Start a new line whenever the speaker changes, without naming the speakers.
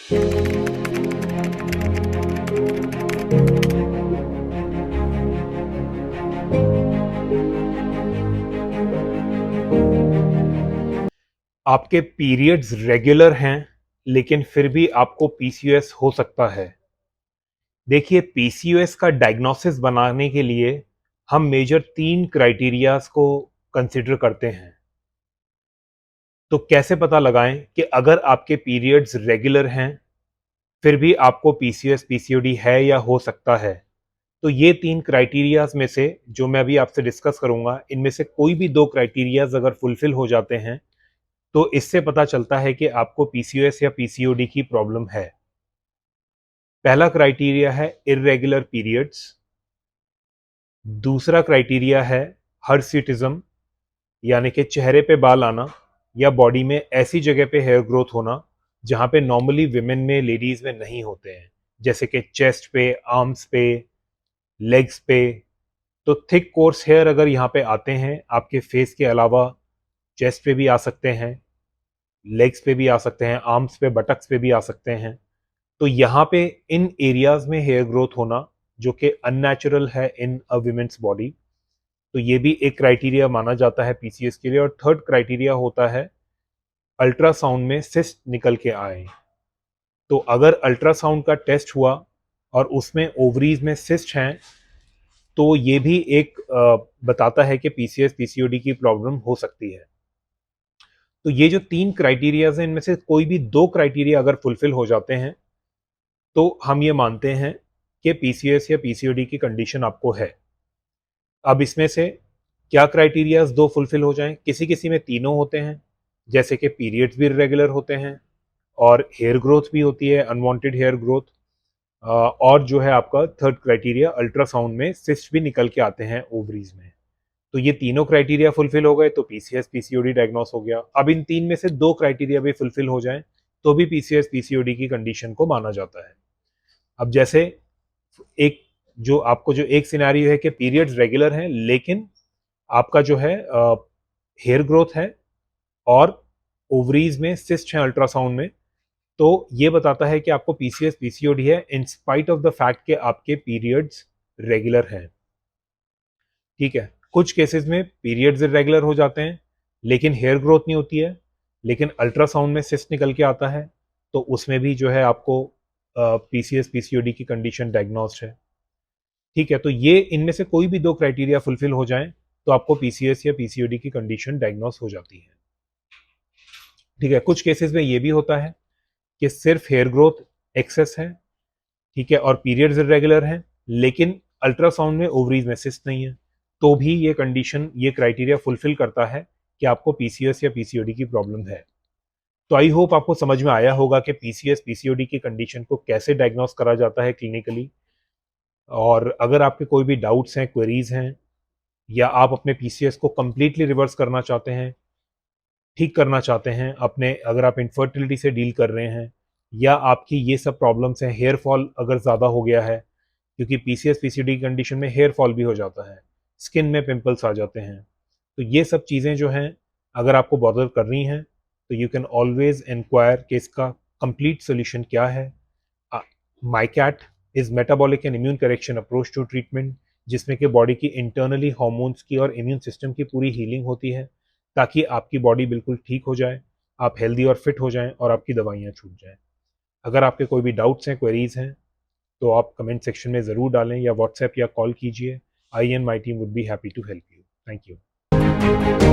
आपके periods regular हैं लेकिन फिर भी आपको पीसीओएस हो सकता है। देखिए, पीसीओएस का डायग्नोसिस बनाने के लिए हम मेजर 3 क्राइटेरियाज को कंसिडर करते हैं। तो कैसे पता लगाएं कि अगर आपके पीरियड्स रेगुलर हैं फिर भी आपको पीसीओएस पीसीओडी है या हो सकता है। तो ये 3 क्राइटेरियाज में से जो मैं अभी आपसे डिस्कस करूंगा, इनमें से कोई भी 2 क्राइटेरियाज अगर फुलफिल हो जाते हैं तो इससे पता चलता है कि आपको पीसीओएस या पीसीओडी की प्रॉब्लम है। पहला क्राइटेरिया है इर्रेगुलर पीरियड्स। दूसरा क्राइटेरिया है हर्सिटिज्म, यानी कि चेहरे पे बाल आना या बॉडी में ऐसी जगह पे हेयर ग्रोथ होना जहां पे नॉर्मली विमेन में, लेडीज में नहीं होते हैं, जैसे कि चेस्ट पे, आर्म्स पे, लेग्स पे। तो थिक कोर्स हेयर अगर यहाँ पे आते हैं आपके फेस के अलावा, चेस्ट पे भी आ सकते हैं, लेग्स पे भी आ सकते हैं, आर्म्स पे, बटक्स पे भी आ सकते हैं। तो यहाँ पे इन एरियाज में हेयर ग्रोथ होना जो कि अननेचुरल है इन अ विमेन्स बॉडी, तो ये भी एक क्राइटेरिया माना जाता है पीसीएस के लिए। और थर्ड क्राइटेरिया होता है अल्ट्रासाउंड में सिस्ट निकल के आए। तो अगर अल्ट्रासाउंड का टेस्ट हुआ और उसमें ओवरीज में सिस्ट हैं तो ये भी एक बताता है कि पीसीएस पीसीओडी की प्रॉब्लम हो सकती है। तो ये जो 3 क्राइटेरियाज हैं इनमें से कोई भी 2 क्राइटेरिया अगर फुलफिल हो जाते हैं तो हम ये मानते हैं कि पीसीएस या पीसीओडी की कंडीशन आपको है। अब इसमें से क्या क्राइटेरियाज 2 फुलफिल हो जाएं? किसी किसी में तीनों होते हैं, जैसे कि पीरियड्स भी रेगुलर होते हैं और हेयर ग्रोथ भी होती है, अनवांटेड हेयर ग्रोथ। और जो है आपका थर्ड क्राइटेरिया, अल्ट्रासाउंड में सिस्ट भी निकल के आते हैं ओवरीज में। तो ये तीनों क्राइटेरिया फुलफिल हो गए तो पीसीएस पीसीओडी डायग्नोस हो गया। अब इन 3 में से 2 क्राइटेरिया भी फुलफिल हो जाएं तो भी पीसीएस पीसीओडी की कंडीशन को माना जाता है। अब जैसे एक जो आपको जो एक सिनेरियो है कि पीरियड्स रेगुलर हैं लेकिन आपका जो है हेयर ग्रोथ है और ओवरीज में सिस्ट है अल्ट्रासाउंड में, तो ये बताता है कि आपको पीसीएस पीसीओडी है in spite of the fact कि आपके पीरियड्स रेगुलर हैं। ठीक है, कुछ केसेस में पीरियड्स इरेगुलर हो जाते हैं लेकिन हेयर ग्रोथ नहीं होती है, लेकिन अल्ट्रासाउंड में सिस्ट निकल के आता है, तो उसमें भी जो है आपको पीसीएस पीसीओडी की कंडीशन डायग्नोस्ड है। ठीक है, तो ये इनमें से कोई भी 2 क्राइटेरिया फुलफिल हो जाएं तो आपको पीसीएस या पीसीओडी की कंडीशन डायग्नोस हो जाती है। ठीक है, कुछ केसेस में ये भी होता है कि सिर्फ हेयर ग्रोथ एक्सेस है, ठीक है, और पीरियड्स इरेगुलर हैं लेकिन अल्ट्रासाउंड में ओवरीज में सिस्ट नहीं है, तो भी ये कंडीशन, ये क्राइटेरिया फुलफिल करता है कि आपको पीसीएस या पीसीओडी की प्रॉब्लम है। तो आई होप आपको समझ में आया होगा कि पीसीएस पीसीओडी की कंडीशन को कैसे डायग्नोस करा जाता है क्लिनिकली। और अगर आपके कोई भी डाउट्स हैं, क्वेरीज हैं, या आप अपने पीसीएस को कंप्लीटली रिवर्स करना चाहते हैं, ठीक करना चाहते हैं अपने, अगर आप इनफर्टिलिटी से डील कर रहे हैं या आपकी ये सब प्रॉब्लम्स हैं, हेयर फॉल अगर ज़्यादा हो गया है, क्योंकि पीसीएस पीसीडी कंडीशन में हेयर फॉल भी हो जाता है, स्किन में पिंपल्स आ जाते हैं, तो ये सब चीज़ें जो हैं अगर आपको बॉदर कर रही हैं तो यू कैन ऑलवेज इंक्वायर कि इसका कंप्लीट सोल्यूशन क्या है। माइकैट is metabolic and immune correction approach to treatment, जिसमें कि बॉडी की इंटरनली हार्मोन्स की और इम्यून सिस्टम की पूरी हीलिंग होती है ताकि आपकी बॉडी बिल्कुल ठीक हो जाए, आप हेल्दी और फिट हो जाएं और आपकी दवाइयाँ छूट जाएं। अगर आपके कोई भी डाउट्स हैं, क्वेरीज हैं, तो आप कमेंट सेक्शन में ज़रूर डालें या व्हाट्सएप या कॉल कीजिए। I and my team would be happy to help you. Thank you.